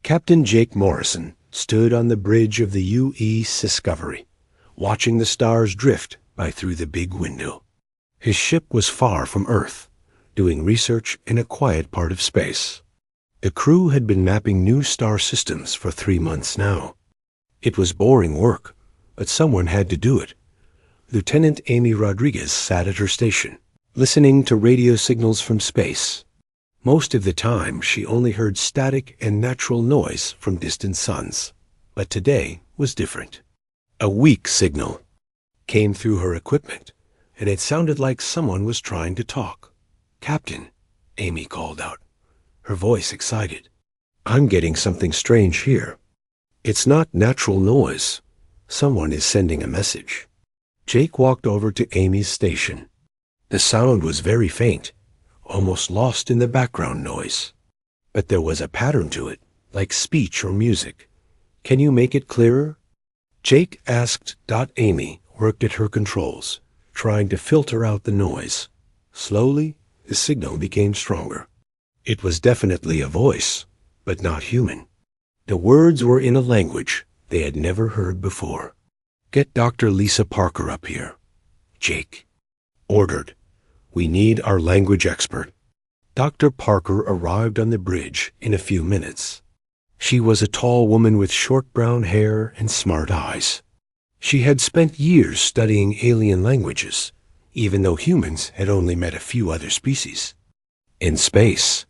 Captain Jake Morrison stood on the bridge of the UE Discovery, watching the stars drift by through the big window. His ship was far from Earth, doing research in a quiet part of space. The crew had been mapping new star systems for 3 months now. It was boring work, but someone had to do it. Lieutenant Amy Rodriguez sat at her station, listening to radio signals from space. Most of the time, she only heard static and natural noise from distant suns. But today was different. A weak signal came through her equipment, and it sounded like someone was trying to talk. "Captain," Amy called out, her voice excited. "I'm getting something strange here. It's not natural noise. Someone is sending a message." Jake walked over to Amy's station. The sound was very faint, almost lost in the background noise. But there was a pattern to it, like speech or music. "Can you make it clearer?" Jake asked. Amy worked at her controls, trying to filter out the noise. Slowly, the signal became stronger. It was definitely a voice, but not human. The words were in a language they had never heard before. "Get Dr. Lisa Parker up here," Jake ordered. "We need our language expert." Dr. Parker arrived on the bridge in a few minutes. She was a tall woman with short brown hair and smart eyes. She had spent years studying alien languages, even though humans had only met a few other species. In space.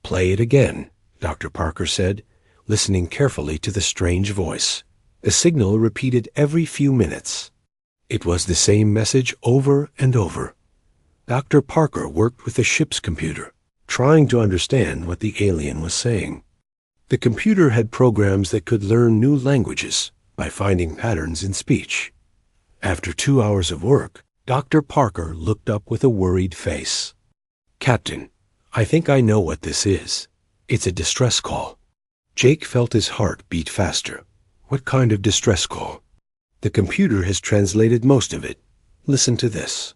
"Play it again," Dr. Parker said, listening carefully to the strange voice. The signal repeated every few minutes. It was the same message over and over. Dr. Parker worked with the ship's computer, trying to understand what the alien was saying. The computer had programs that could learn new languages by finding patterns in speech. After 2 hours of work, Dr. Parker looked up with a worried face. "Captain, I think I know what this is. It's a distress call." Jake felt his heart beat faster. "What kind of distress call?" "The computer has translated most of it. Listen to this."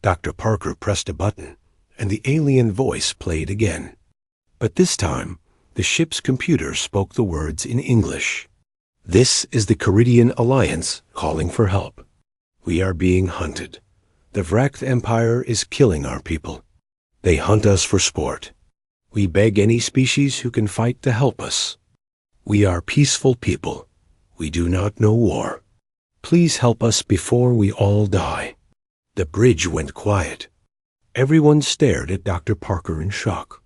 Dr. Parker pressed a button, and the alien voice played again. But this time, the ship's computer spoke the words in English. "This is the Caridian Alliance calling for help. We are being hunted. The Vrakth Empire is killing our people. They hunt us for sport. We beg any species who can fight to help us. We are peaceful people. We do not know war. Please help us before we all die." The bridge went quiet. Everyone stared at Dr. Parker in shock.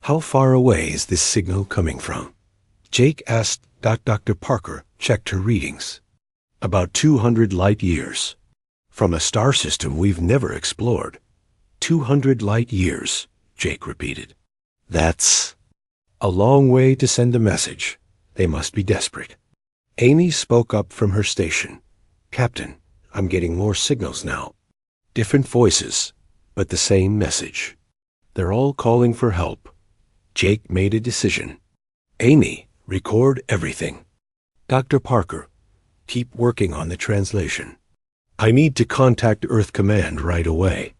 "How far away is this signal coming from?" Jake asked. Dr. Parker checked her readings. "About 200 light years. From a star system we've never explored." 200 light years, Jake repeated. "That's a long way to send a message. They must be desperate." Amy spoke up from her station. "Captain, I'm getting more signals now. Different voices, but the same message. They're all calling for help." Jake made a decision. "Amy, record everything. Dr. Parker, keep working on the translation. I need to contact Earth Command right away."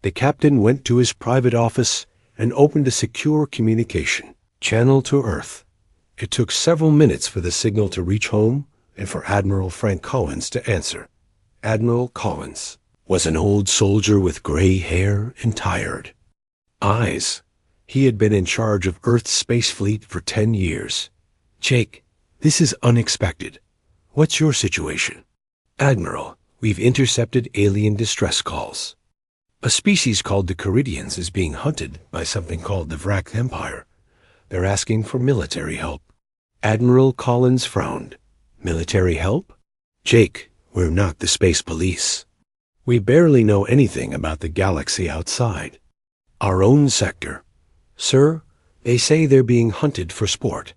The captain went to his private office and opened a secure communication channel to Earth. It took several minutes for the signal to reach home and for Admiral Frank Collins to answer. Admiral Collins was an old soldier with gray hair and tired eyes. He had been in charge of Earth's space fleet for 10 years. "Jake, this is unexpected. What's your situation?" "Admiral, we've intercepted alien distress calls. A species called the Caridians is being hunted by something called the Vrakth Empire. They're asking for military help." Admiral Collins frowned. "Military help?" "Jake, we're not the space police. We barely know anything about the galaxy outside. Our own sector. Sir, they say they're being hunted for sport.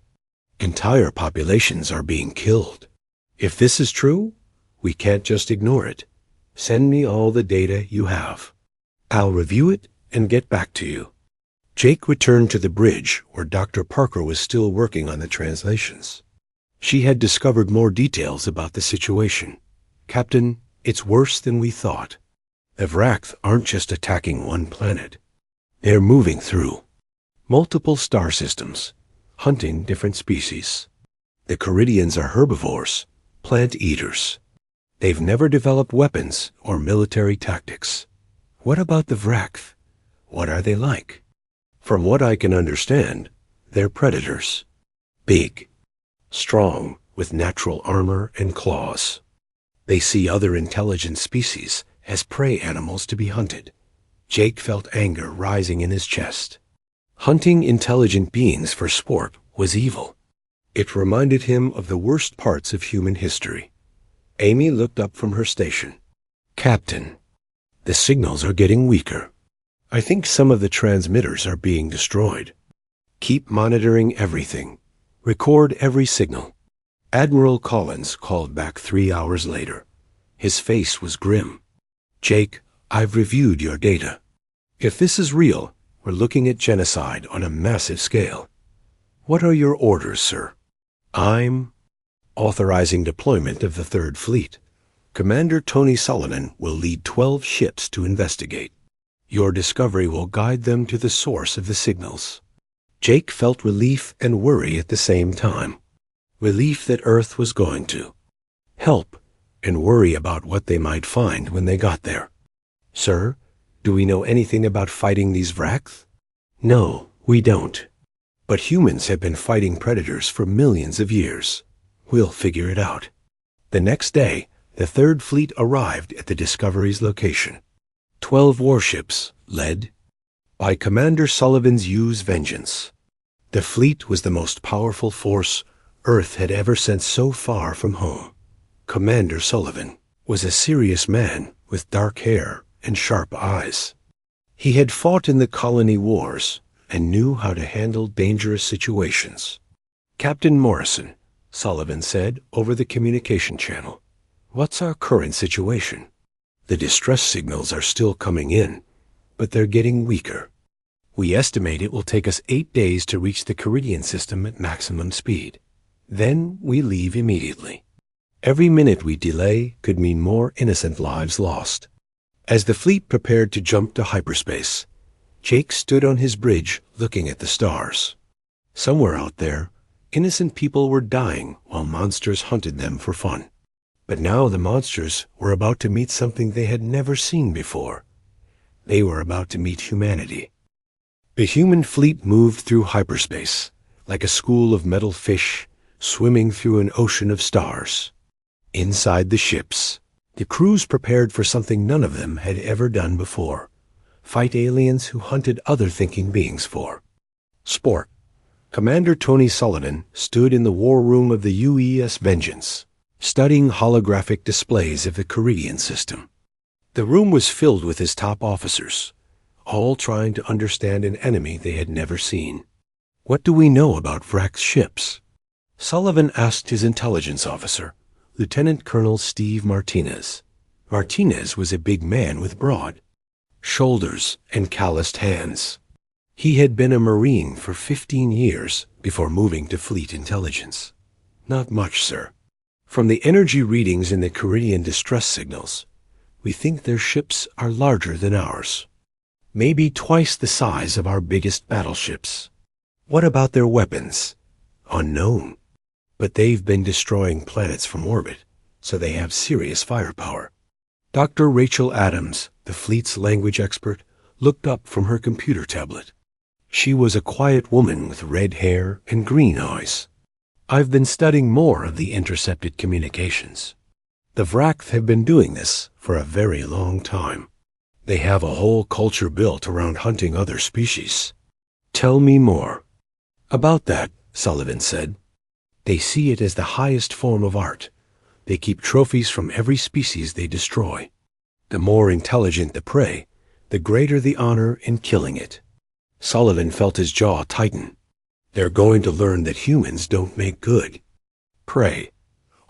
Entire populations are being killed. If this is true, we can't just ignore it. Send me all the data you have. I'll review it and get back to you." Jake returned to the bridge where Dr. Parker was still working on the translations. She had discovered more details about the situation. "Captain, it's worse than we thought. The Vrakth aren't just attacking one planet. They're moving through multiple star systems. hunting different species. The Caridians are herbivores, plant eaters. They've never developed weapons or military tactics. What about the Vraxth? What are they like? From what I can understand, they're predators. Big, strong, with natural armor and claws. They see other intelligent species as prey animals to be hunted. Jake felt anger rising in his chest. Hunting intelligent beings for sport was evil. It reminded him of the worst parts of human history. Amy looked up from her station. "Captain, the signals are getting weaker. I think some of the transmitters are being destroyed. Keep monitoring everything. Record every signal." Admiral Collins called back 3 hours later. His face was grim. "Jake, I've reviewed your data. If this is real, we're looking at genocide on a massive scale. What are your orders, sir?" "I'm authorizing deployment of the Third Fleet. Commander Tony Sullivan will lead 12 ships to investigate. Your discovery will guide them to the source of the signals." Jake felt relief and worry at the same time. Relief that Earth was going to help, and worry about what they might find when they got there. "Sir, do we know anything about fighting these Vraxth?" "No, we don't. But humans have been fighting predators for millions of years. We'll figure it out." The next day, the Third Fleet arrived at the Discovery's location. 12 warships, led by Commander Sullivan's U's Vengeance. The fleet was the most powerful force Earth had ever sent so far from home. Commander Sullivan was a serious man with dark hair and sharp eyes. He had fought in the colony wars and knew how to handle dangerous situations. "Captain Morrison," Sullivan said over the communication channel, "what's our current situation?" "The distress signals are still coming in, but they're getting weaker. We estimate it will take us 8 days to reach the Caridian system at maximum speed. Then we leave immediately. Every minute we delay could mean more innocent lives lost." As the fleet prepared to jump to hyperspace, Jake stood on his bridge looking at the stars. Somewhere out there, innocent people were dying while monsters hunted them for fun. But now the monsters were about to meet something they had never seen before. They were about to meet humanity. The human fleet moved through hyperspace, like a school of metal fish swimming through an ocean of stars. Inside the ships, the crews prepared for something none of them had ever done before: fight aliens who hunted other thinking beings for sport. Commander Tony Sullivan stood in the war room of the UES Vengeance, studying holographic displays of the Caridian system. The room was filled with his top officers, all trying to understand an enemy they had never seen. "What do we know about Vraxth ships?" Sullivan asked his intelligence officer, Lieutenant Colonel Steve Martinez. Martinez was a big man with broad shoulders and calloused hands. He had been a Marine for 15 years before moving to fleet intelligence. "Not much, sir. From the energy readings in the Caridian distress signals, we think their ships are larger than ours. Maybe twice the size of our biggest battleships." "What about their weapons?" "Unknown. But they've been destroying planets from orbit, so they have serious firepower." Dr. Rachel Adams, the fleet's language expert, looked up from her computer tablet. She was a quiet woman with red hair and green eyes. "I've been studying more of the intercepted communications. The Vraxth have been doing this for a very long time. They have a whole culture built around hunting other species." "Tell me more." "About that," Sullivan said. "They see it as the highest form of art. They keep trophies from every species they destroy. The more intelligent the prey, the greater the honor in killing it." Sullivan felt his jaw tighten. They're going to learn that humans don't make good prey.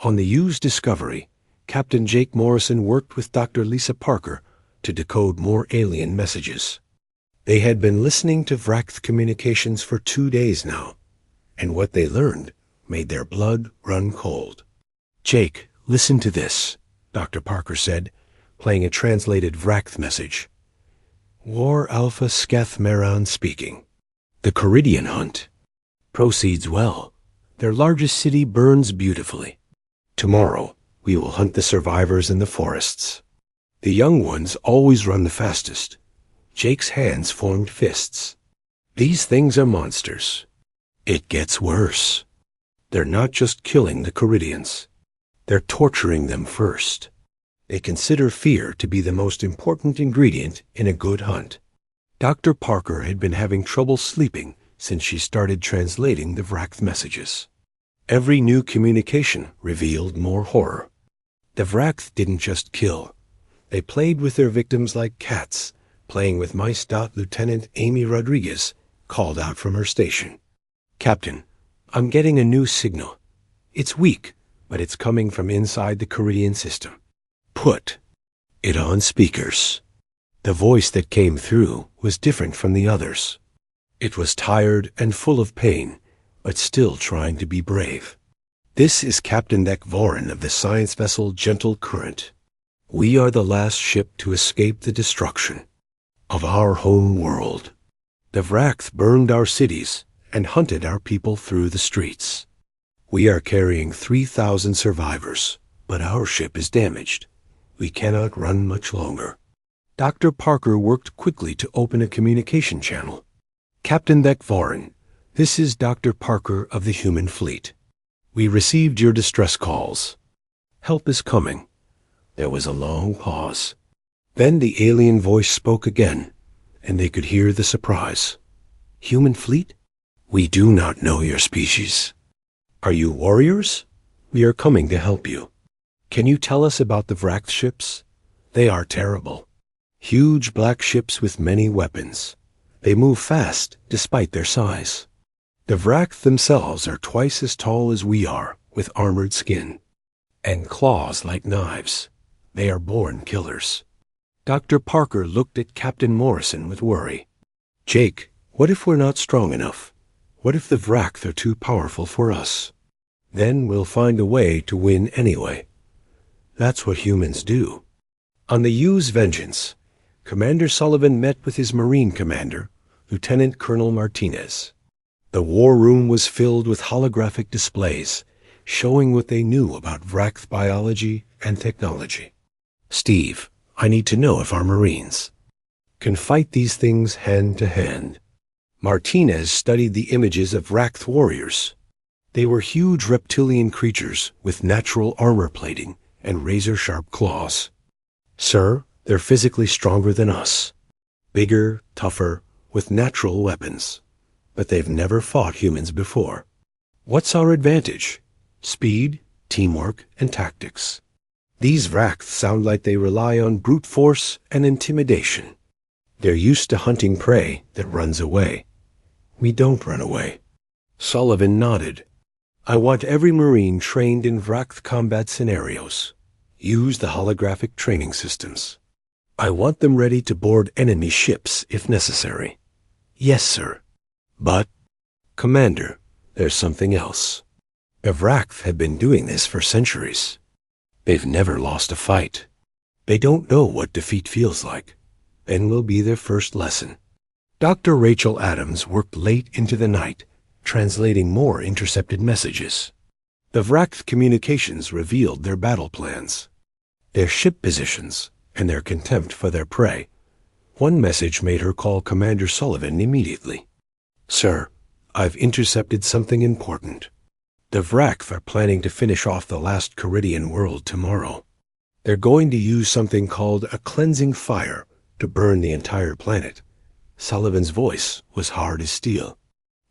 On the U's Discovery, Captain Jake Morrison worked with Dr. Lisa Parker to decode more alien messages. They had been listening to Vraxth communications for 2 days now, and what they learned made their blood run cold. "Jake, listen to this," Dr. Parker said, playing a translated Vraxth message. "War Alpha Sketh Meron speaking. The Caridian hunt. Proceeds well. Their largest city burns beautifully. Tomorrow, we will hunt the survivors in the forests. The young ones always run the fastest. Jake's hands formed fists. These things are monsters. It gets worse. They're not just killing the Caridians. They're torturing them first. They consider fear to be the most important ingredient in a good hunt. Dr. Parker had been having trouble sleeping since she started translating the Vract messages. Every new communication revealed more horror. The Vract didn't just kill. They played with their victims like cats, playing with mice. Lieutenant Amy Rodriguez called out from her station. "Captain, I'm getting a new signal. It's weak, but it's coming from inside the Caridian system. Put it on speakers." The voice that came through was different from the others. It was tired and full of pain, but still trying to be brave. "This is Captain Vorin of the science vessel Gentle Current. We are the last ship to escape the destruction of our home world. The Vract burned our cities and hunted our people through the streets. We are carrying 3,000 survivors, but our ship is damaged. We cannot run much longer." Dr. Parker worked quickly to open a communication channel. "Captain Vorin, this is Dr. Parker of the human fleet. We received your distress calls. Help is coming." There was a long pause. Then the alien voice spoke again, and they could hear the surprise. "Human fleet? We do not know your species. Are you warriors? We are coming to help you. Can you tell us about the Vract ships? They are terrible. Huge black ships with many weapons. They move fast despite their size. The Vract themselves are twice as tall as we are, with armored skin and claws like knives. They are born killers." Dr. Parker looked at Captain Morrison with worry. "Jake, what if we're not strong enough? What if the Vract are too powerful for us? Then we'll find a way to win anyway. That's what humans do." On the U's Vengeance, Commander Sullivan met with his Marine commander, Lieutenant Colonel Martinez. The war room was filled with holographic displays, showing what they knew about Vract biology and technology. "Steve, I need to know if our Marines can fight these things hand to hand." Martinez studied the images of Vract warriors. They were huge reptilian creatures with natural armor plating and razor-sharp claws. "Sir, they're physically stronger than us. Bigger, tougher, with natural weapons. But they've never fought humans before. What's our advantage? Speed, teamwork, and tactics. These Vract sound like they rely on brute force and intimidation. They're used to hunting prey that runs away. We don't run away." Sullivan nodded. "I want every Marine trained in Vract combat scenarios. Use the holographic training systems. I want them ready to board enemy ships if necessary." "Yes, sir." "But, Commander, there's something else. The Vract have been doing this for centuries. They've never lost a fight. They don't know what defeat feels like, and will be their first lesson." Dr. Rachel Adams worked late into the night, translating more intercepted messages. The Vract communications revealed their battle plans, their ship positions, and their contempt for their prey. One message made her call Commander Sullivan immediately. "Sir, I've intercepted something important. The Vract are planning to finish off the last Caridian world tomorrow. They're going to use something called a cleansing fire to burn the entire planet." Sullivan's voice was hard as steel.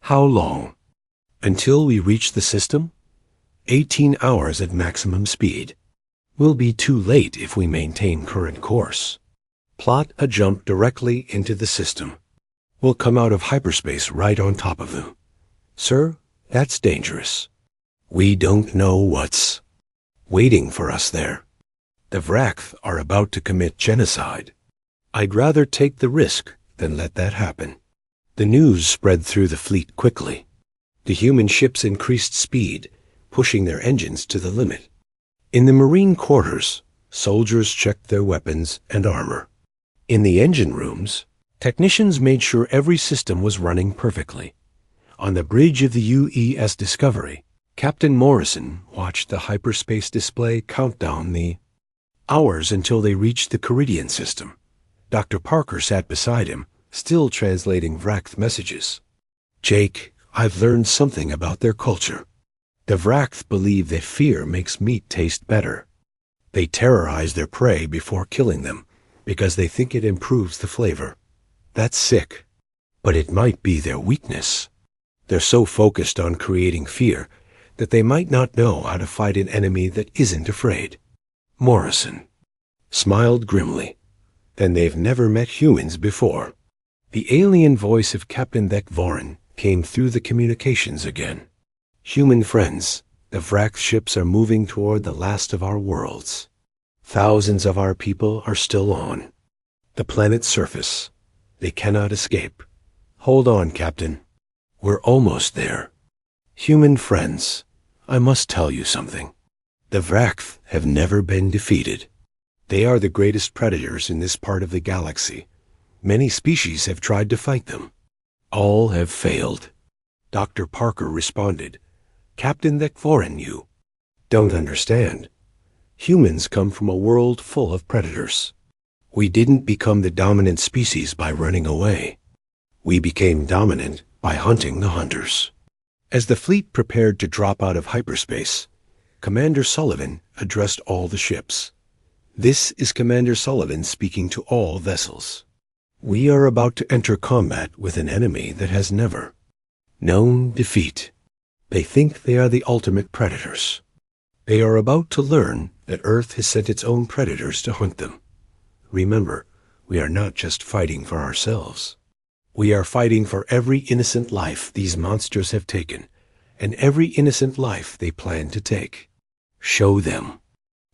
"How long? Until we reach the system? 18 hours at maximum speed. We'll be too late if we maintain current course. Plot a jump directly into the system. We'll come out of hyperspace right on top of them. Sir, that's dangerous. We don't know what's waiting for us there. The Vract are about to commit genocide. I'd rather take the risk than let that happen." The news spread through the fleet quickly. The human ships increased speed, pushing their engines to the limit. In the Marine quarters, soldiers checked their weapons and armor. In the engine rooms, technicians made sure every system was running perfectly. On the bridge of the UES Discovery, Captain Morrison watched the hyperspace display count down the hours until they reached the Caridian system. Dr. Parker sat beside him, still translating Vract messages. "Jake, I've learned something about their culture. The Vract believe that fear makes meat taste better. They terrorize their prey before killing them because they think it improves the flavor. That's sick, but it might be their weakness. They're so focused on creating fear that they might not know how to fight an enemy that isn't afraid." Morrison smiled grimly. "Then they've never met humans before." The alien voice of Captain Deathworlders came through the communications again. "Human friends, the Vract ships are moving toward the last of our worlds. Thousands of our people are still on the planet's surface. They cannot escape. Hold on, Captain. We're almost there. Human friends, I must tell you something. The Vract have never been defeated. They are the greatest predators in this part of the galaxy. Many species have tried to fight them. All have failed." Dr. Parker responded, "Captain Deathworlders, you don't understand. Humans come from a world full of predators. We didn't become the dominant species by running away. We became dominant by hunting the hunters." As the fleet prepared to drop out of hyperspace, Commander Sullivan addressed all the ships. "This is Commander Sullivan speaking to all vessels. We are about to enter combat with an enemy that has never known defeat. They think they are the ultimate predators. They are about to learn that Earth has sent its own predators to hunt them. Remember, we are not just fighting for ourselves. We are fighting for every innocent life these monsters have taken, and every innocent life they plan to take. Show them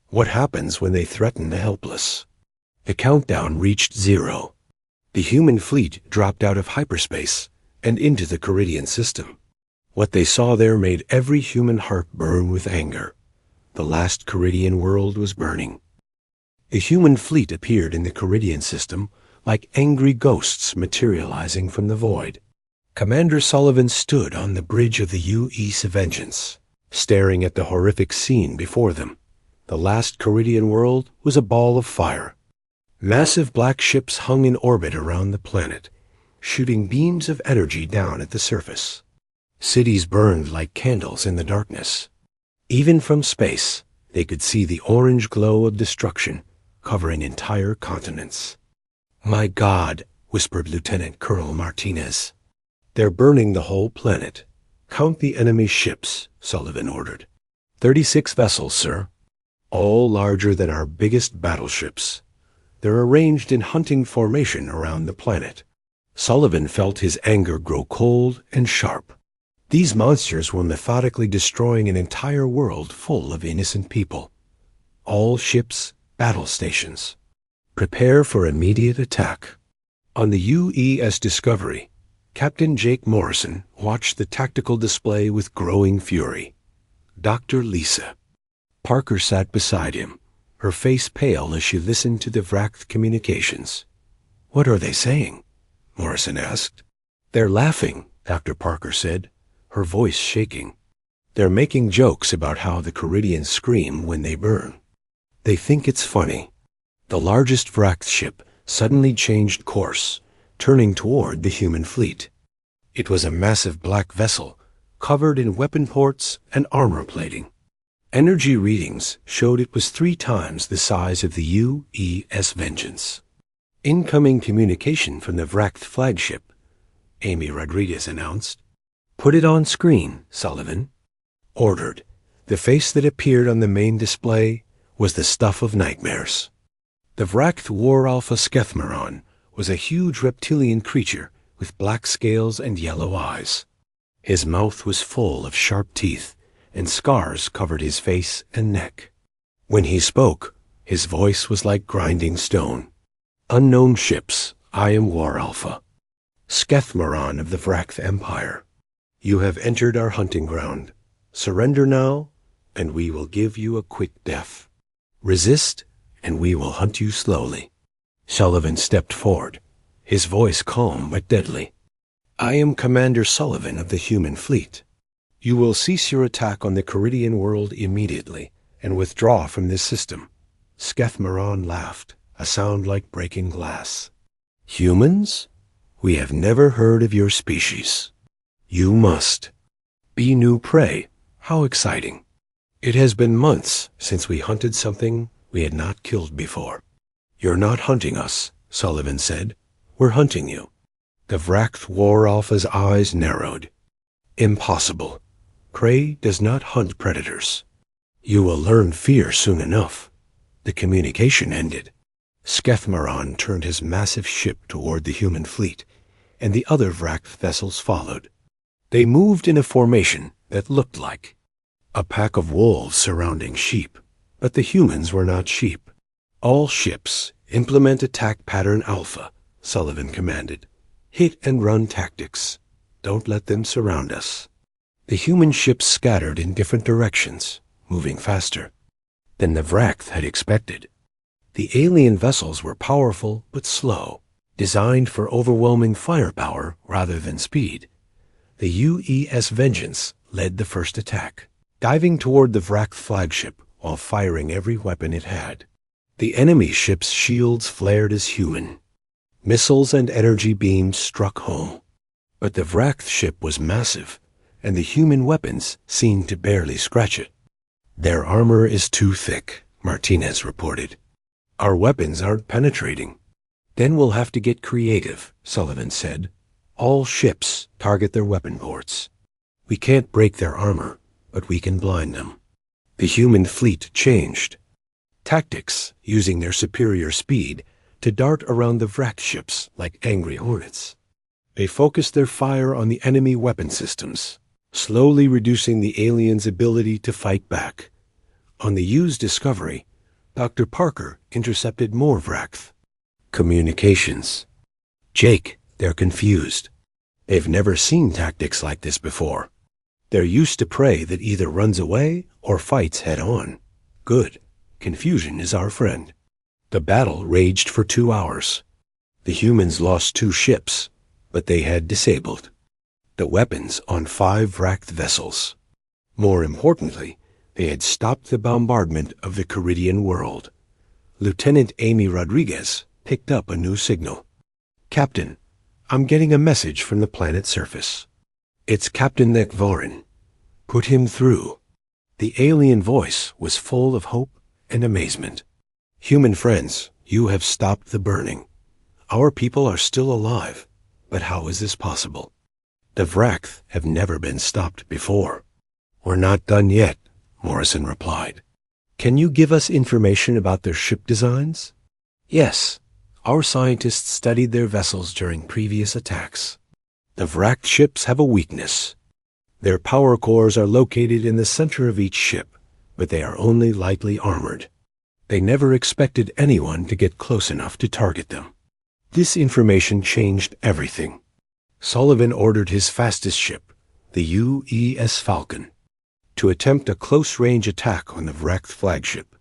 what happens when they threaten the helpless." The countdown reached 0. The human fleet dropped out of hyperspace and into the Caridian system. What they saw there made every human heart burn with anger. The last Caridian world was burning. The human fleet appeared in the Caridian system like angry ghosts materializing from the void. Commander Sullivan stood on the bridge of the UES Vengeance, staring at the horrific scene before them. The last Caridian world was a ball of fire. Massive black ships hung in orbit around the planet, shooting beams of energy down at the surface. Cities burned like candles in the darkness. Even from space, they could see the orange glow of destruction covering entire continents. "My God," whispered Lieutenant Colonel Martinez. "They're burning the whole planet. Count the enemy ships," Sullivan ordered. 36 vessels, sir. All larger than our biggest battleships. They're arranged in hunting formation around the planet." Sullivan felt his anger grow cold and sharp. These monsters were methodically destroying an entire world full of innocent people. All ships, battle stations. Prepare for immediate attack. On the UES Discovery, Captain Jake Morrison watched the tactical display with growing fury. Dr. Lisa Parker sat beside him, her face pale as she listened to the Vract communications. "What are they saying?" Morrison asked. "They're laughing," Dr. Parker said, her voice shaking. "They're making jokes about how the Caridians scream when they burn. They think it's funny." The largest Vract ship suddenly changed course, turning toward the human fleet. It was a massive black vessel, covered in weapon ports and armor plating. Energy readings showed it was 3 times the size of the UES Vengeance. "Incoming communication from the Vract flagship," Amy Rodriguez announced. "Put it on screen," Sullivan ordered. The face that appeared on the main display was the stuff of nightmares. The Vract War Alpha Skethmaron was a huge reptilian creature with black scales and yellow eyes. His mouth was full of sharp teeth, and scars covered his face and neck. When he spoke, his voice was like grinding stone. "Unknown ships, I am War Alpha, Skethmaron of the Vract Empire. You have entered our hunting ground. Surrender now, and we will give you a quick death. Resist, and we will hunt you slowly." Sullivan stepped forward, his voice calm but deadly. I am Commander Sullivan of the human fleet. You will cease your attack on the Caridian world immediately and withdraw from this system. Skethmaron laughed, a sound like breaking glass. Humans? We have never heard of your species. You must be new prey. How exciting. It has been months since we hunted something we had not killed before. You're not hunting us, Sullivan said. We're hunting you. The Vract War Alpha's eyes narrowed. Impossible. Prey does not hunt predators. You will learn fear soon enough. The communication ended. Skethmaron turned his massive ship toward the human fleet, and the other Vract vessels followed. They moved in a formation that looked like a pack of wolves surrounding sheep, but the humans were not sheep. All ships, implement attack pattern Alpha, Sullivan commanded. Hit and run tactics. Don't let them surround us. The human ships scattered in different directions, moving faster than the Vract had expected. The alien vessels were powerful but slow, designed for overwhelming firepower rather than speed. The UES Vengeance led the first attack, diving toward the Vract flagship while firing every weapon it had. The enemy ship's shields flared as human. Missiles and energy beams struck home. But the Vract ship was massive, and the human weapons seemed to barely scratch it. Their armor is too thick, Martinez reported. Our weapons aren't penetrating. Then we'll have to get creative, Sullivan said. All ships target their weapon ports. We can't break their armor, but we can blind them. The human fleet changed tactics, using their superior speed to dart around the Vract ships like angry hornets. They focused their fire on the enemy weapon systems, slowly reducing the aliens' ability to fight back. On the U's discovery, Dr. Parker intercepted more Vract. Communications. Jake, they're confused. They've never seen tactics like this before. They're used to prey that either runs away or fights head-on. Good. Confusion is our friend. The battle raged for 2 hours. The humans lost 2 ships, but they had disabled the weapons on 5 Vract vessels. More importantly, they had stopped the bombardment of the Caridian world. Lieutenant Amy Rodriguez picked up a new signal. Captain, I'm getting a message from the planet's surface. It's Captain Nekvorin. Put him through. The alien voice was full of hope and amazement. Human friends, you have stopped the burning. Our people are still alive, but how is this possible? The Vract have never been stopped before. We're not done yet, Morrison replied. Can you give us information about their ship designs? Yes. Our scientists studied their vessels during previous attacks. The Vract ships have a weakness. Their power cores are located in the center of each ship, but they are only lightly armored. They never expected anyone to get close enough to target them. This information changed everything. Sullivan ordered his fastest ship, the UES Falcon, to attempt a close-range attack on the Vract flagship.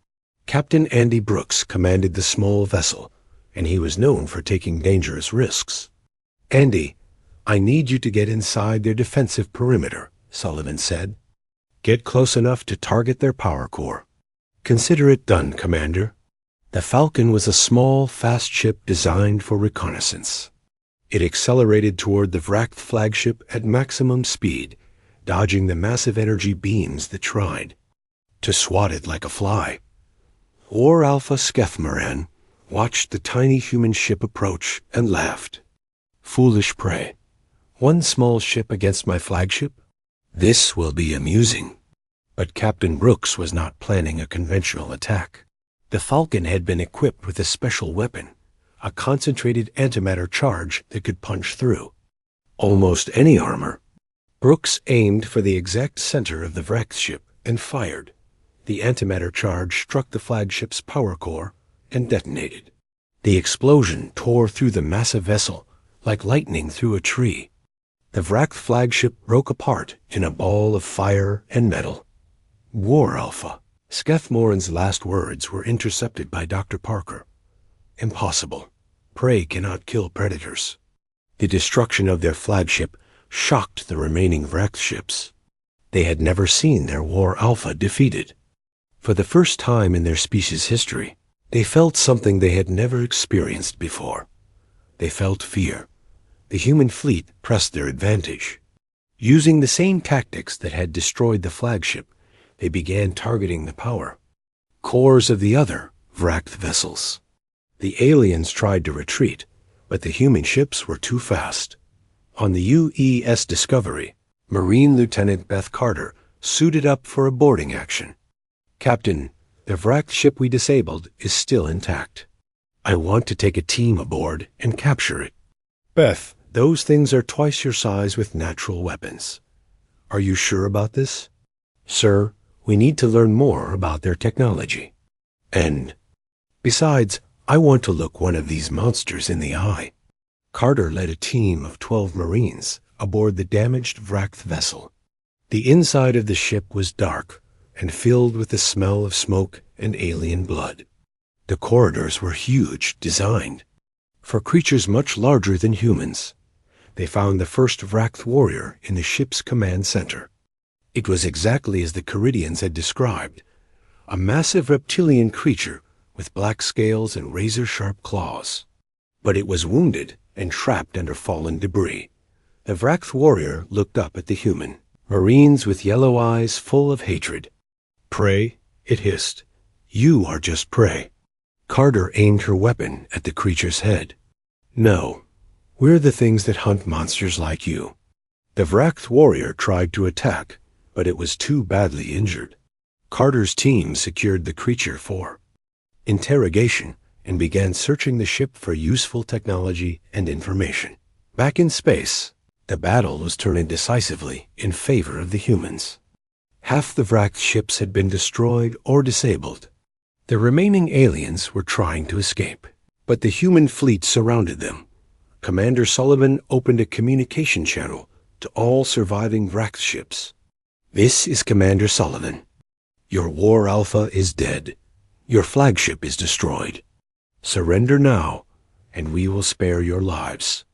Captain Andy Brooks commanded the small vessel, and he was known for taking dangerous risks. Andy, I need you to get inside their defensive perimeter, Sullivan said. Get close enough to target their power core. Consider it done, Commander. The Falcon was a small, fast ship designed for reconnaissance. It accelerated toward the Vract flagship at maximum speed, dodging the massive energy beams that tried to swat it like a fly. War Alpha Skethmaran watched the tiny human ship approach and laughed. Foolish prey. One small ship against my flagship? This will be amusing. But Captain Brooks was not planning a conventional attack. The Falcon had been equipped with a special weapon, a concentrated antimatter charge that could punch through almost any armor. Brooks aimed for the exact center of the Vract ship and fired. The antimatter charge struck the flagship's power core and detonated. The explosion tore through the massive vessel like lightning through a tree. The Vract flagship broke apart in a ball of fire and metal. War Alpha. Skethmoran's last words were intercepted by Dr. Parker. Impossible. Prey cannot kill predators. The destruction of their flagship shocked the remaining wrecked ships. They had never seen their War Alpha defeated. For the first time in their species' history, they felt something they had never experienced before. They felt fear. The human fleet pressed their advantage. Using the same tactics that had destroyed the flagship, they began targeting the power cores of the other wrecked vessels. The aliens tried to retreat, but the human ships were too fast. On the UES Discovery, Marine Lieutenant Beth Carter suited up for a boarding action. "Captain, the wrecked ship we disabled is still intact. I want to take a team aboard and capture it." "Beth, those things are twice your size with natural weapons. Are you sure about this?" "Sir, we need to learn more about their technology. And besides, I want to look one of these monsters in the eye." Carter led a team of 12 Marines aboard the damaged wrecked vessel. The inside of the ship was dark and filled with the smell of smoke and alien blood. The corridors were huge, designed for creatures much larger than humans. They found the first wrecked warrior in the ship's command center. It was exactly as the Caridians had described, a massive reptilian creature with black scales and razor-sharp claws. But it was wounded and trapped under fallen debris. The wrecked warrior looked up at the human, Marines with yellow eyes full of hatred. "Prey," it hissed. "You are just prey." Carter aimed her weapon at the creature's head. "No, we're the things that hunt monsters like you." The wrecked warrior tried to attack, but it was too badly injured. Carter's team secured the creature for interrogation and began searching the ship for useful technology and information. Back in space, the battle was turning decisively in favor of the humans. Half the wrecked ships had been destroyed or disabled. The remaining aliens were trying to escape, but the human fleet surrounded them. Commander Sullivan opened a communication channel to all surviving wrecked ships. "This is Commander Sullivan. Your War Alpha is dead. Your flagship is destroyed. Surrender now, and we will spare your lives."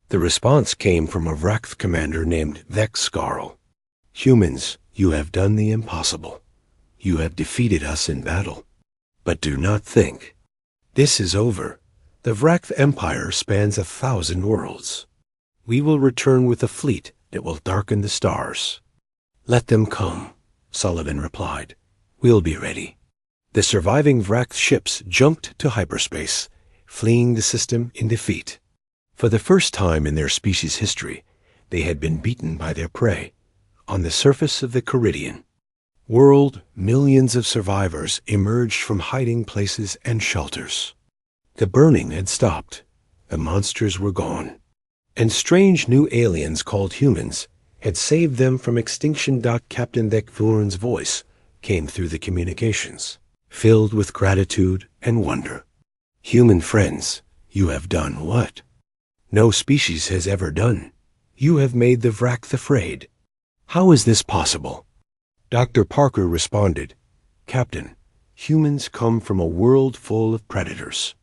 The response came from a wrecked commander named Vexcarl. "Humans, you have done the impossible. You have defeated us in battle. But do not think. This is over. The wrecked empire spans 1,000 worlds. We will return with a fleet that will darken the stars." "Let them come," Sullivan replied. "We'll be ready." The surviving wrecked ships jumped to hyperspace, fleeing the system in defeat. For the first time in their species' history, they had been beaten by their prey. On the surface of the Caridian world, millions of survivors emerged from hiding places and shelters. The burning had stopped. The monsters were gone. And strange new aliens called humans had saved them from extinction. Captain Deathworlders' voice came through the communications, filled with gratitude and wonder. "Human friends, you have done what no species has ever done. You have made the wrecked afraid. How is this possible?" Dr. Parker responded, "Captain, humans come from a world full of predators.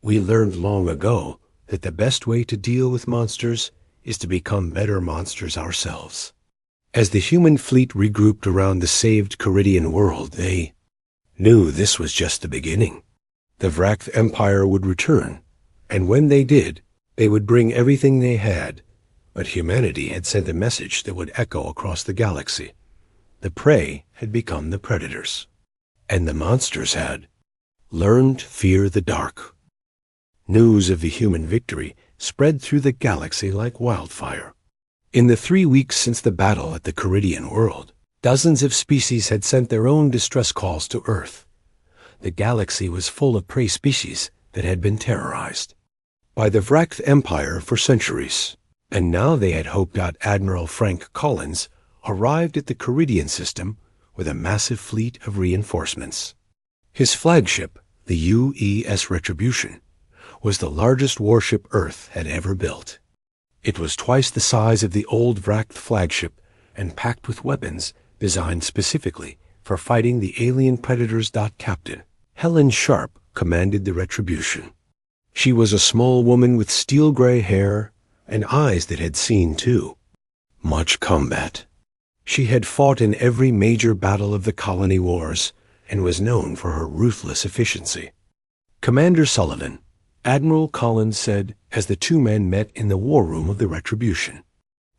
We learned long ago that the best way to deal with monsters is to become better monsters ourselves." As the human fleet regrouped around the saved Caridian world, they knew this was just the beginning. The wrecked empire would return, and when they did, they would bring everything they had. But humanity had sent a message that would echo across the galaxy. The prey had become the predators, and the monsters had learned to fear the dark. News of the human victory spread through the galaxy like wildfire. In the 3 weeks since the battle at the Caridian world, dozens of species had sent their own distress calls to Earth. The galaxy was full of prey species that had been terrorized by the wrecked empire for centuries, and now they had hoped. Admiral Frank Collins arrived at the Caridian system with a massive fleet of reinforcements. His flagship, the UES Retribution, was the largest warship Earth had ever built. It was twice the size of the old wrecked flagship and packed with weapons designed specifically for fighting the alien predators. Captain Helen Sharp commanded the Retribution. She was a small woman with steel-gray hair, and eyes that had seen too. Much combat. She had fought in every major battle of the colony wars and was known for her ruthless efficiency. Commander Sullivan, Admiral Collins said as the two men met in the war room of the Retribution,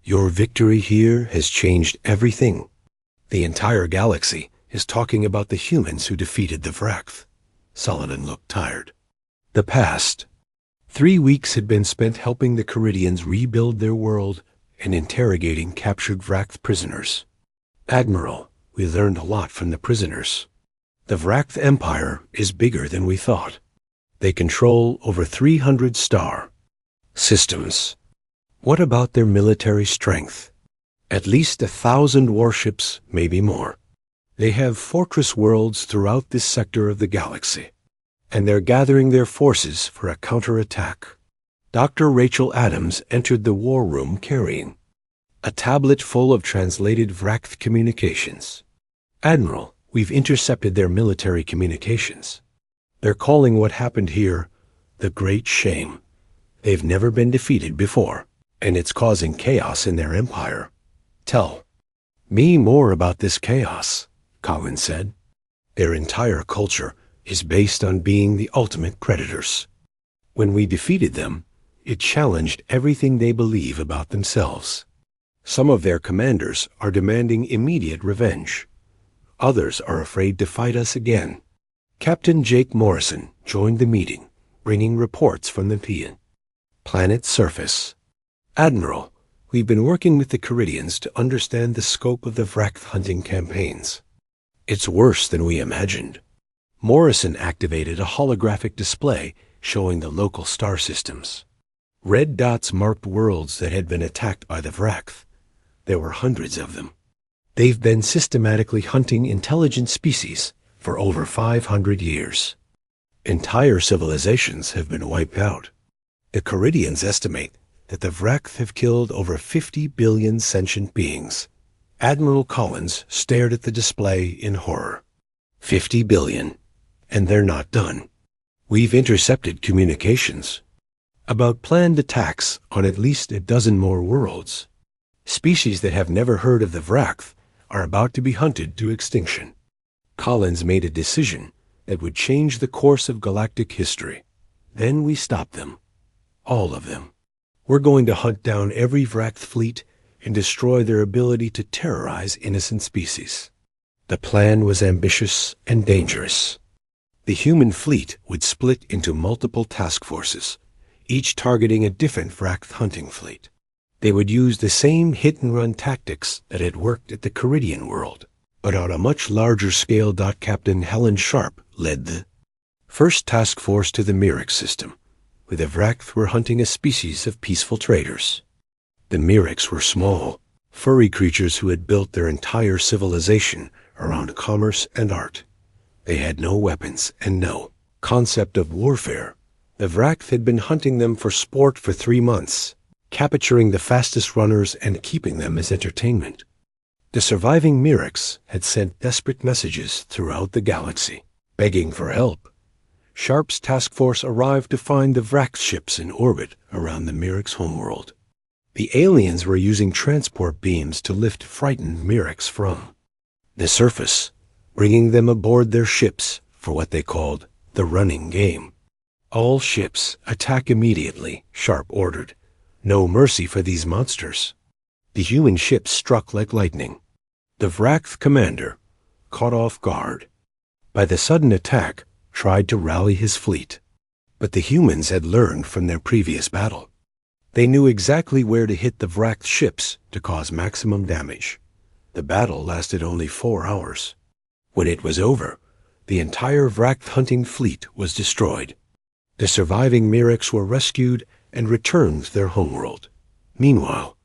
"Your victory here has changed everything. The entire galaxy is talking about the humans who defeated the Vraxth." Sullivan looked tired. The past. 3 weeks had been spent helping the Caridians rebuild their world and interrogating captured Vraxth prisoners. "Admiral, we learned a lot from the prisoners. The Vraxth Empire is bigger than we thought. They control over 300 star systems. What about their military strength? At least 1,000 warships, maybe more. They have fortress worlds throughout this sector of the galaxy, and they're gathering their forces for a counterattack." Dr. Rachel Adams entered the war room carrying a tablet full of translated Vraxth communications. "Admiral, we've intercepted their military communications. They're calling what happened here the Great Shame. They've never been defeated before, and it's causing chaos in their empire." "Tell me more about this chaos," Collins said. "Their entire culture is based on being the ultimate predators. When we defeated them, it challenged everything they believe about themselves. Some of their commanders are demanding immediate revenge. Others are afraid to fight us again." Captain Jake Morrison joined the meeting, bringing reports from the planet's surface. "Admiral, we've been working with the Caridians to understand the scope of the Vraxth hunting campaigns. It's worse than we imagined." Morrison activated a holographic display showing the local star systems. Red dots marked worlds that had been attacked by the Vraxth. There were hundreds of them. They've been systematically hunting intelligent species for over 500 years. Entire civilizations have been wiped out. The Caridians estimate that the Vraxth have killed over 50 billion sentient beings. Admiral Collins stared at the display in horror. 50 billion. And they're not done. We've intercepted communications about planned attacks on at least a dozen more worlds. Species that have never heard of the Vraxth are about to be hunted to extinction. Collins made a decision that would change the course of galactic history. Then we stopped them. All of them. We're going to hunt down every Vraxth fleet and destroy their ability to terrorize innocent species. The plan was ambitious and dangerous. The human fleet would split into multiple task forces, each targeting a different Vraxth hunting fleet. They would use the same hit-and-run tactics that had worked at the Caridian world, but on a much larger scale. Captain Helen Sharp led the first task force to the Mirix system, where the Vraxth were hunting a species of peaceful traders. The Mirix were small, furry creatures who had built their entire civilization around commerce and art. They had no weapons and no concept of warfare. The Vraxth had been hunting them for sport for 3 months, capturing the fastest runners and keeping them as entertainment. The surviving Mirix had sent desperate messages throughout the galaxy, begging for help. Sharp's task force arrived to find the Vraxth ships in orbit around the Mirix homeworld. The aliens were using transport beams to lift frightened Mirix from the surface, bringing them aboard their ships for what they called the running game. "All ships attack immediately," Sharp ordered. "No mercy for these monsters." The human ships struck like lightning. The Vraxth commander, caught off guard by the sudden attack, tried to rally his fleet. But the humans had learned from their previous battle. They knew exactly where to hit the Vraxth ships to cause maximum damage. The battle lasted only 4 hours. When it was over, the entire Vraxth hunting fleet was destroyed. The surviving Mirix were rescued and returned to their homeworld. Meanwhile,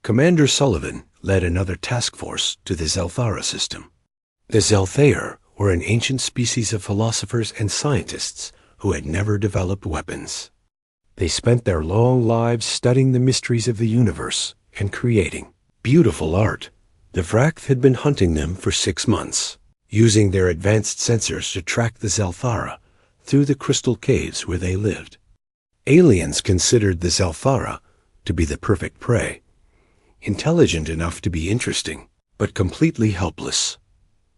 Commander Sullivan led another task force to the Zelthara system. The Zelthair were an ancient species of philosophers and scientists who had never developed weapons. They spent their long lives studying the mysteries of the universe and creating beautiful art. The Vraxth had been hunting them for 6 months, using their advanced sensors to track the Zelthara through the crystal caves where they lived. Aliens considered the Zelthara to be the perfect prey. Intelligent enough to be interesting, but completely helpless.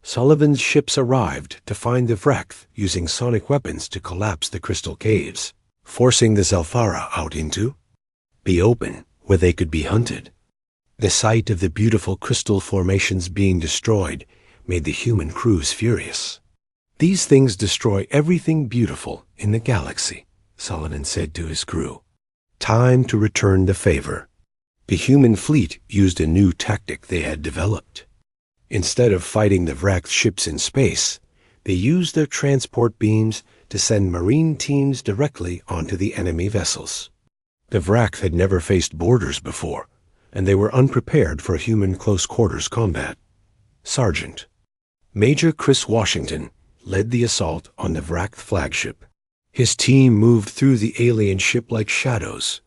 Sullivan's ships arrived to find the Vract using sonic weapons to collapse the crystal caves, forcing the Zelfara out into the open, where they could be hunted. The sight of the beautiful crystal formations being destroyed made the human crews furious. "These things destroy everything beautiful in the galaxy," Sullivan said to his crew. "Time to return the favor." The human fleet used a new tactic they had developed. Instead of fighting the Vract ships in space, they used their transport beams to send marine teams directly onto the enemy vessels. The Vract had never faced boarders before, and they were unprepared for human close-quarters combat. Sergeant Major Chris Washington led the assault on the Vract flagship. His team moved through the alien ship like shadows,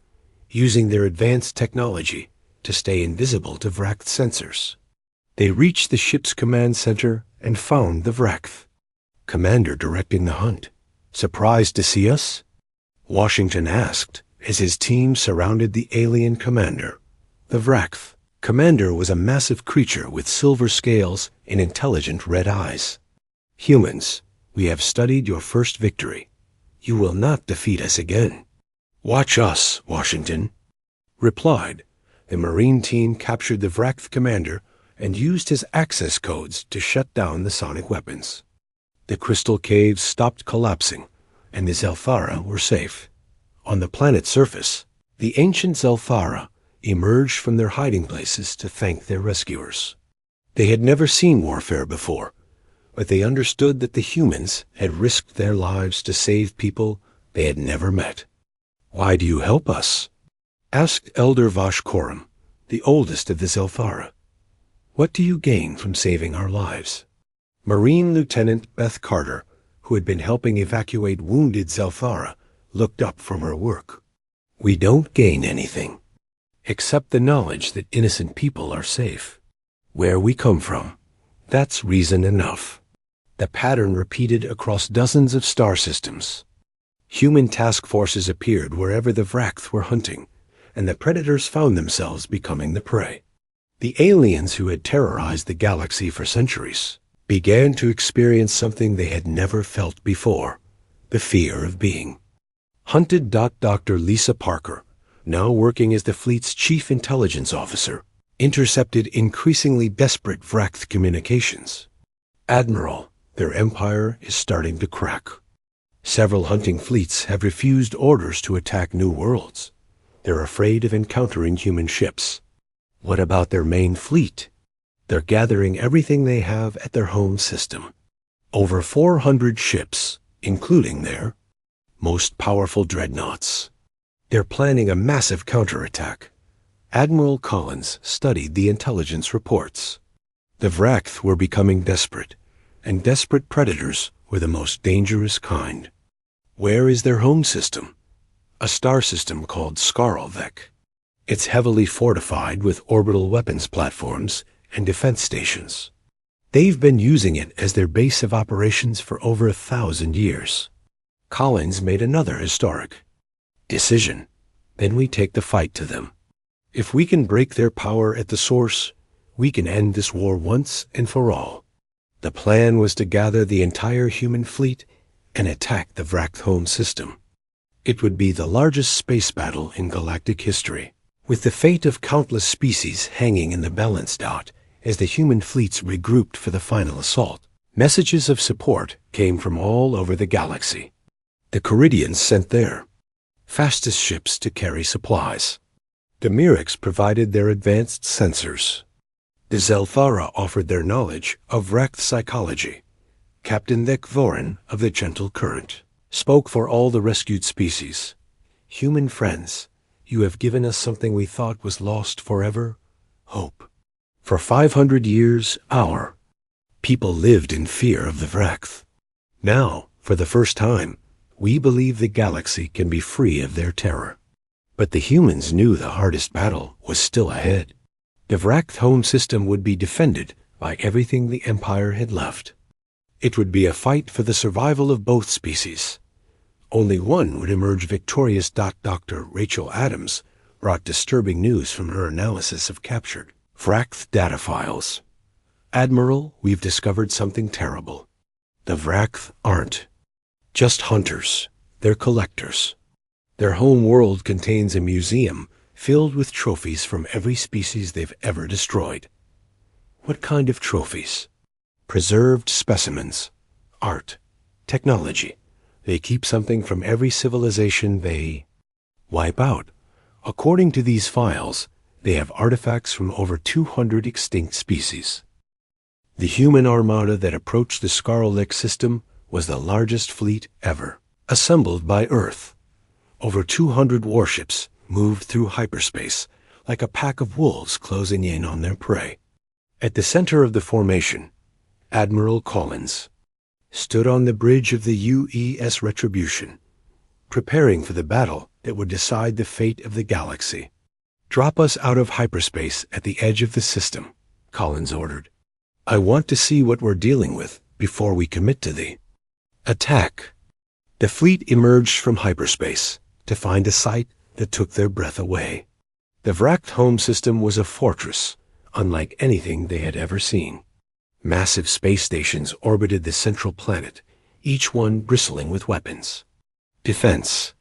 using their advanced technology to stay invisible to Vract sensors. They reached the ship's command center and found the Vract. "Commander directing the hunt. Surprised to see us?" Washington asked as his team surrounded the alien commander. The Vract commander was a massive creature with silver scales and intelligent red eyes. "Humans, we have studied your first victory. You will not defeat us again." "Watch us," Washington replied. The Marine team captured the Vract commander and used his access codes to shut down the sonic weapons. The crystal caves stopped collapsing, and the Zelfara were safe. On the planet's surface, the ancient Zelfara emerged from their hiding places to thank their rescuers. They had never seen warfare before, but they understood that the humans had risked their lives to save people they had never met. "Why do you help us?" asked Elder Vash Koram, the oldest of the Zelfara. "What do you gain from saving our lives?" Marine Lieutenant Beth Carter, who had been helping evacuate wounded Zelfara, looked up from her work. "We don't gain anything, except the knowledge that innocent people are safe. Where we come from, that's reason enough." The pattern repeated across dozens of star systems. Human task forces appeared wherever the Vract were hunting, and the predators found themselves becoming the prey. The aliens who had terrorized the galaxy for centuries began to experience something they had never felt before: the fear of being hunted. Dr. Lisa Parker, now working as the fleet's chief intelligence officer, intercepted increasingly desperate Vract communications. "Admiral, their empire is starting to crack. Several hunting fleets have refused orders to attack new worlds. They're afraid of encountering human ships." "What about their main fleet?" "They're gathering everything they have at their home system. Over 400 ships, including their most powerful dreadnoughts. They're planning a massive counterattack." Admiral Collins studied the intelligence reports. The Vract were becoming desperate, and desperate predators were the most dangerous kind. "Where is their home system?" "A star system called Skarlvek. It's heavily fortified with orbital weapons platforms and defense stations. They've been using it as their base of operations for over 1,000 years." Collins made another historic decision. "Then we take the fight to them. If we can break their power at the source, we can end this war once and for all." The plan was to gather the entire human fleet and attack the Vract home system. It would be the largest space battle in galactic history, with the fate of countless species hanging in the balance dot as the human fleets regrouped for the final assault. Messages of support came from all over the galaxy. The Caridians sent their fastest ships to carry supplies. The Myrics provided their advanced sensors. The Zelfara offered their knowledge of Vract psychology. Captain Thek Vorin of the Gentle Current spoke for all the rescued species. "Human friends, you have given us something we thought was lost forever: hope." For 500 years, our people lived in fear of the Vract. Now, for the first time, we believe the galaxy can be free of their terror. But the humans knew the hardest battle was still ahead. The Vract home system would be defended by everything the Empire had left. It would be a fight for the survival of both species. Only one would emerge victorious. Dr. Rachel Adams, brought disturbing news from her analysis of captured Vract data files. Admiral, we've discovered something terrible. The Vract aren't just hunters. They're collectors. Their home world contains a museum filled with trophies from every species they've ever destroyed. What kind of trophies? Preserved specimens, art, technology. They keep something from every civilization they wipe out. According to these files, they have artifacts from over 200 extinct species. The human armada that approached the Scarlet system was the largest fleet ever, assembled by Earth. Over 200 warships moved through hyperspace like a pack of wolves closing in on their prey. At the center of the formation, Admiral Collins stood on the bridge of the UES Retribution, preparing for the battle that would decide the fate of the galaxy. "Drop us out of hyperspace at the edge of the system," Collins ordered. "I want to see what we're dealing with before we commit to the attack." The fleet emerged from hyperspace to find a sight that took their breath away. The Vract home system was a fortress, unlike anything they had ever seen. Massive space stations orbited the central planet, each one bristling with weapons. Defense.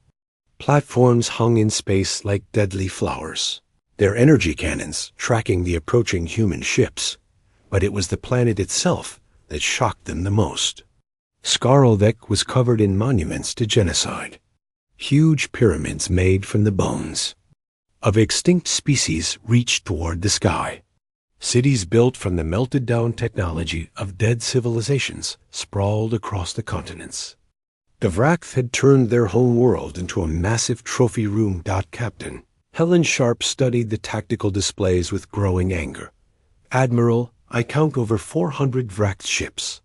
Platforms hung in space like deadly flowers, their energy cannons tracking the approaching human ships. But it was the planet itself that shocked them the most. Skarldek was covered in monuments to genocide. Huge pyramids made from the bones of extinct species reached toward the sky. Cities built from the melted-down technology of dead civilizations sprawled across the continents. The Vract had turned their home world into a massive trophy room. Captain Helen Sharp studied the tactical displays with growing anger. "Admiral, I count over 400 Vract ships.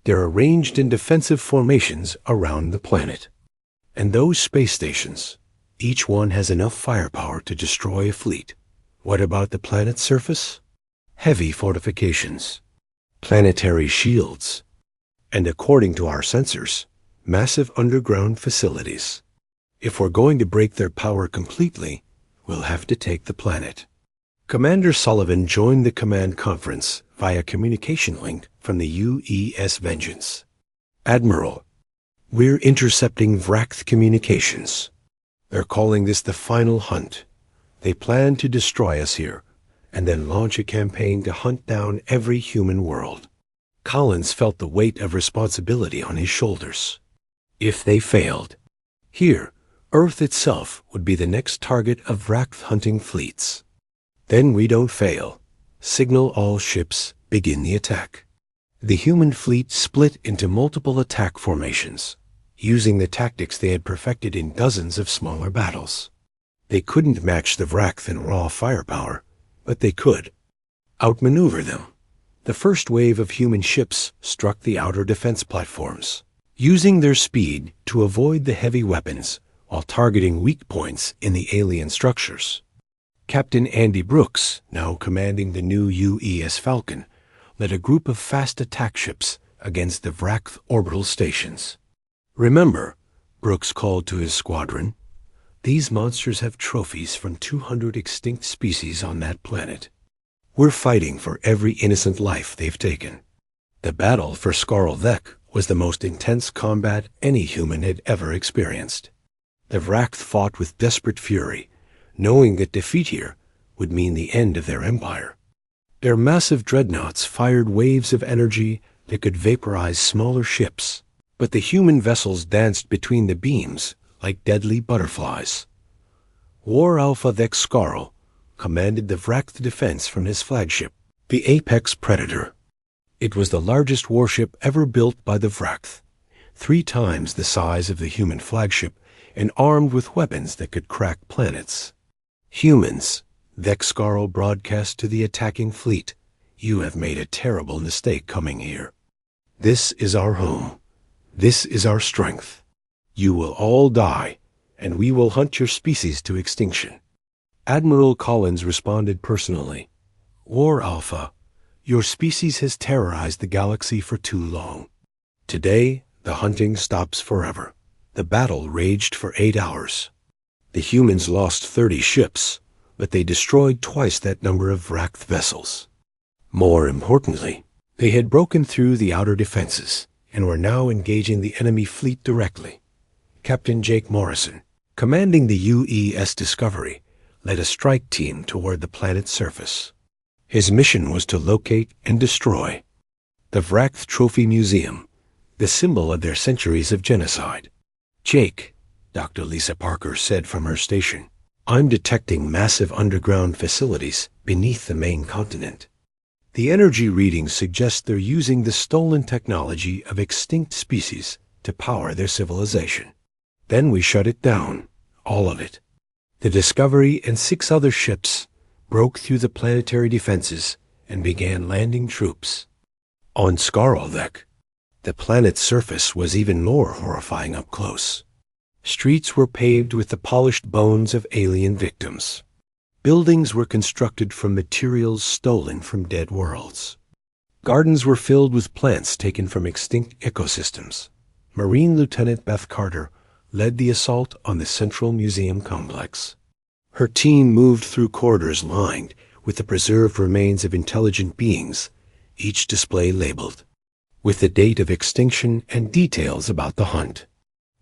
They're arranged in defensive formations around the planet. And those space stations, each one has enough firepower to destroy a fleet. What about the planet's surface? Heavy fortifications, planetary shields, and according to our sensors, massive underground facilities. If we're going to break their power completely, we'll have to take the planet." Commander Sullivan joined the command conference via communication link from the UES Vengeance. "Admiral, we're intercepting Vract communications. They're calling this the final hunt. They plan to destroy us here, and then launch a campaign to hunt down every human world." Collins felt the weight of responsibility on his shoulders. If they failed, here, Earth itself would be the next target of Vract hunting fleets. "Then we don't fail. Signal all ships, begin the attack." The human fleet split into multiple attack formations, using the tactics they had perfected in dozens of smaller battles. They couldn't match the Vract in raw firepower, but they could outmaneuver them. The first wave of human ships struck the outer defense platforms, using their speed to avoid the heavy weapons while targeting weak points in the alien structures. Captain Andy Brooks, now commanding the new UES Falcon, led a group of fast attack ships against the Vract orbital stations. "Remember," Brooks called to his squadron, "these monsters have trophies from 200 extinct species on that planet. We're fighting for every innocent life they've taken." The battle for Skarldek was the most intense combat any human had ever experienced. The Vract fought with desperate fury, knowing that defeat here would mean the end of their empire. Their massive dreadnoughts fired waves of energy that could vaporize smaller ships, but the human vessels danced between the beams like deadly butterflies. War Alpha Vex Skarl commanded the Vract defense from his flagship, the Apex Predator. It was the largest warship ever built by the Vract, 3 times the size of the human flagship and armed with weapons that could crack planets. "Humans," Vex Skarl broadcast to the attacking fleet, "you have made a terrible mistake coming here. This is our home. This is our strength. You will all die, and we will hunt your species to extinction." Admiral Collins responded personally. "War Alpha, your species has terrorized the galaxy for too long. Today, the hunting stops forever." The battle raged for 8 hours. The humans lost 30 ships, but they destroyed twice that number of wracked vessels. More importantly, they had broken through the outer defenses and were now engaging the enemy fleet directly. Captain Jake Morrison, commanding the UES Discovery, led a strike team toward the planet's surface. His mission was to locate and destroy the Vract Trophy Museum, the symbol of their centuries of genocide. "Jake," Dr. Lisa Parker said from her station, "I'm detecting massive underground facilities beneath the main continent. The energy readings suggest they're using the stolen technology of extinct species to power their civilization. Then we shut it down, all of it. The Discovery and 6 other ships broke through the planetary defenses and began landing troops. On Skarldek, the planet's surface was even more horrifying up close. Streets were paved with the polished bones of alien victims. Buildings were constructed from materials stolen from dead worlds. Gardens were filled with plants taken from extinct ecosystems. Marine Lieutenant Beth Carter led the assault on the Central Museum complex. Her team moved through corridors lined with the preserved remains of intelligent beings, each display labeled with the date of extinction and details about the hunt.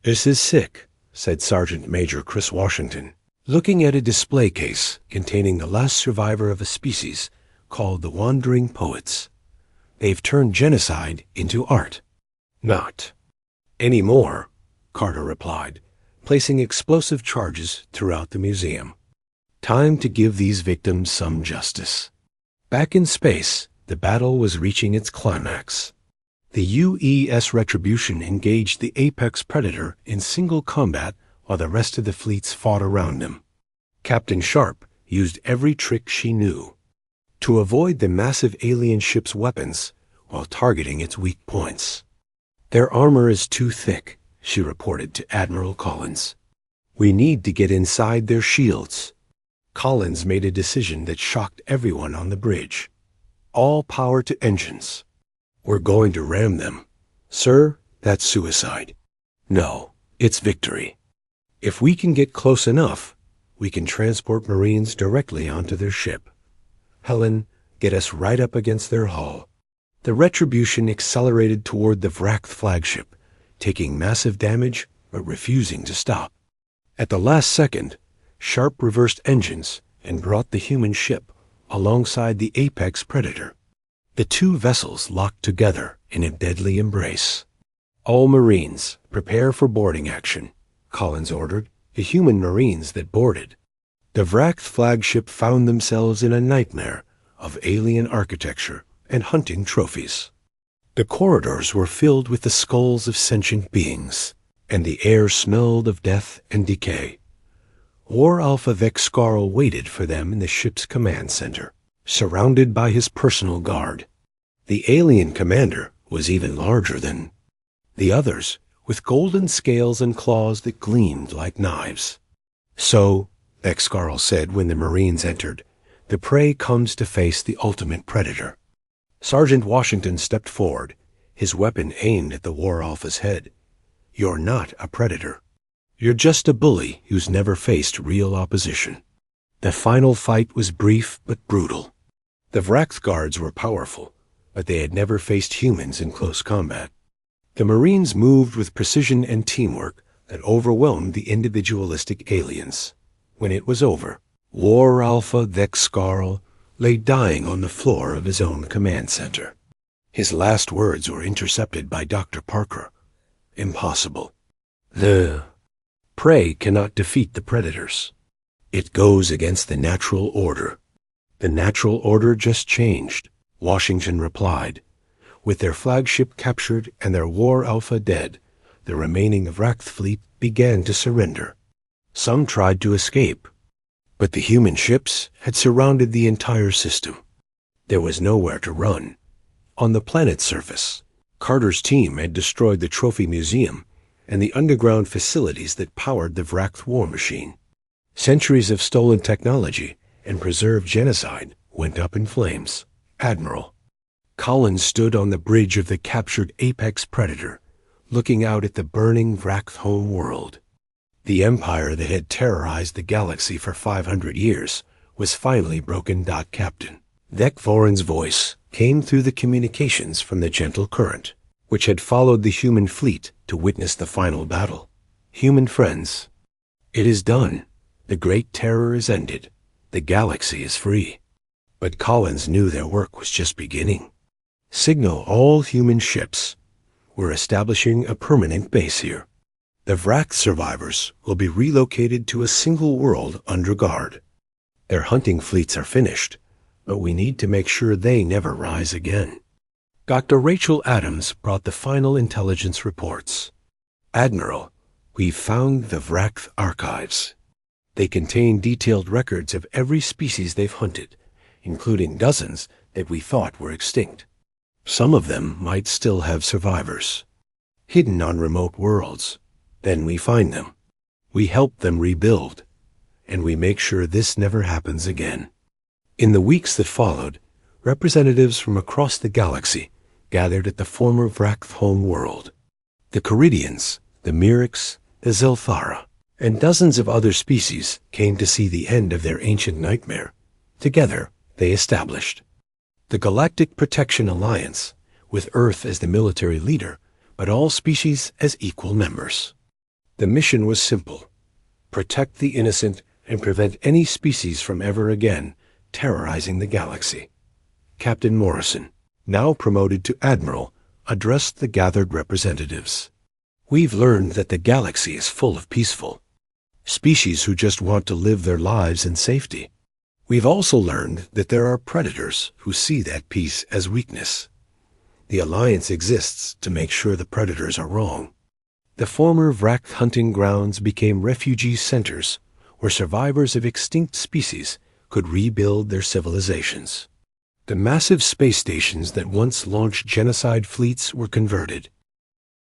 "This is sick," said Sergeant Major Chris Washington, looking at a display case containing the last survivor of a species called the Wandering Poets. "They've turned genocide into art." "Not anymore," Carter replied, placing explosive charges throughout the museum. Time to give these victims some justice. Back in space, the battle was reaching its climax. The UES Retribution engaged the apex predator in single combat while the rest of the fleets fought around him. Captain Sharp used every trick she knew to avoid the massive alien ship's weapons while targeting its weak points. "Their armor is too thick," she reported to Admiral Collins. "We need to get inside their shields." Collins made a decision that shocked everyone on the bridge. "All power to engines." "We're going to ram them." "Sir, that's suicide." "No, it's victory. If we can get close enough, we can transport Marines directly onto their ship. Helen, get us right up against their hull." The Retribution accelerated toward the Vract flagship, taking massive damage but refusing to stop. At the last second, Sharp reversed engines and brought the human ship alongside the apex predator. The 2 vessels locked together in a deadly embrace. "All Marines, prepare for boarding action," Collins ordered the human Marines that boarded. The Vract flagship found themselves in a nightmare of alien architecture and hunting trophies. The corridors were filled with the skulls of sentient beings, and the air smelled of death and decay. War Alpha Vexcarl waited for them in the ship's command center, surrounded by his personal guard. The alien commander was even larger than the others, with golden scales and claws that gleamed like knives. "So," Vexcarl said when the Marines entered, "the prey comes to face the ultimate predator." Sergeant Washington stepped forward, his weapon aimed at the War Alpha's head. "You're not a predator. You're just a bully who's never faced real opposition." The final fight was brief but brutal. The Vract guards were powerful, but they had never faced humans in close combat. The Marines moved with precision and teamwork that overwhelmed the individualistic aliens. When it was over, War Alpha Vexcarl lay dying on the floor of his own command center. His last words were intercepted by Dr. Parker. "Impossible. The prey cannot defeat the predators. It goes against the natural order." "The natural order just changed," Washington replied. With their flagship captured and their War Alpha dead, the remaining Vract fleet began to surrender. Some tried to escape, but the human ships had surrounded the entire system. There was nowhere to run. On the planet's surface, Carter's team had destroyed the Trophy Museum and the underground facilities that powered the Vract war machine. Centuries of stolen technology and preserved genocide went up in flames. "Admiral." Collins stood on the bridge of the captured apex predator, looking out at the burning Vract home world. The empire that had terrorized the galaxy for 500 years was finally broken. Captain Deathworlders' voice came through the communications from the gentle current, which had followed the human fleet to witness the final battle. Human friends, it is done. The great terror is ended. The galaxy is free. But Collins knew their work was just beginning. Signal all human ships. We're establishing a permanent base here. The Vrath survivors will be relocated to a single world under guard. Their hunting fleets are finished, but we need to make sure they never rise again. Dr. Rachel Adams brought the final intelligence reports. Admiral, we've found the Vrath archives. They contain detailed records of every species they've hunted, including dozens that we thought were extinct. Some of them might still have survivors, hidden on remote worlds. Then we find them. We help them rebuild, and we make sure this never happens again. In the weeks that followed, representatives from across the galaxy gathered at the former Vrath home world. The Caridians, the Myrics, the Zelthara, and dozens of other species came to see the end of their ancient nightmare. Together, they established the Galactic Protection Alliance, with Earth as the military leader, but all species as equal members. The mission was simple: protect the innocent and prevent any species from ever again terrorizing the galaxy. Captain Morrison, now promoted to Admiral, addressed the gathered representatives. We've learned that the galaxy is full of peaceful species who just want to live their lives in safety. We've also learned that there are predators who see that peace as weakness. The Alliance exists to make sure the predators are wrong. The former Vrath hunting grounds became refugee centers where survivors of extinct species could rebuild their civilizations. The massive space stations that once launched genocide fleets were converted